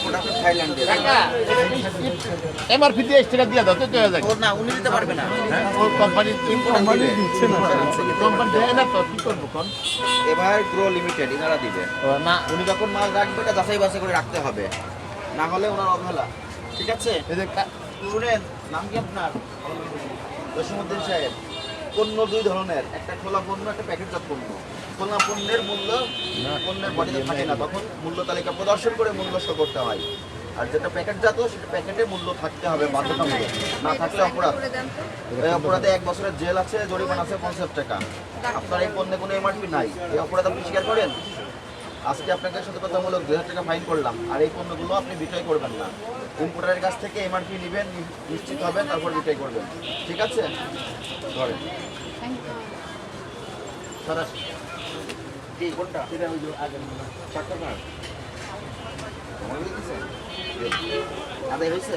Production থাইল্যান্ডের। MRP দিয়ে টাকা দিয়ে দাও তো 2000 ও না, উনি দিতে পারবে না। হ্যাঁ ও কোম্পানি দিচ্ছে না কোম্পানি দেয় না তো কি করবো কোন এবার গ্রো লিমিটেড ইনারা দিবে। না উনি যখন মাল রাখবে এটা যাচাই বাছাই করে রাখতে হবে, না হলে ওনার অবহেলা। ঠিক আছে, এই যে শুনেন, নাম কি আপনার? জসীমউদ্দিন সাহেব। পণ্য দুই ধরনের, একটা খোলা পণ্য, একটা প্যাকেটজাত পণ্য। খোলা পণ্যের মূল্য পণ্যের বডিতে থাকে না, তখন মূল্য তালিকা প্রদর্শন করে মূল্য শো করতে হয়। আর যেটা প্যাকেটজাত সেটা প্যাকেটে মূল্য থাকতে হবে বাধ্যতামূলক, না থাকলে অপরাধ। এই অপরাধে 1 বছরের জেল আছে, জরিমানা আছে 50 টাকা। আপনার এই পণ্যে কোনো এমআরপি নাই, এই অপরাধ আপনি স্বীকার করেন? আজকে আপনাকে সতর্কতামূলক 2000 টাকা ফাইন করলাম। আর এই পণ্যগুলো আপনি বিক্রয় করবেন না, ইম্পোর্টারের কাছ থেকে এমআরপি নেবেন, নিশ্চিত হবেন, তারপর বিক্রয় করবেন। ঠিক আছে, ধরেন সরাসরি কি কোনটা এটা ওই যে আগে চারটা কার আমার দিতেছে আদায় হয়েছে।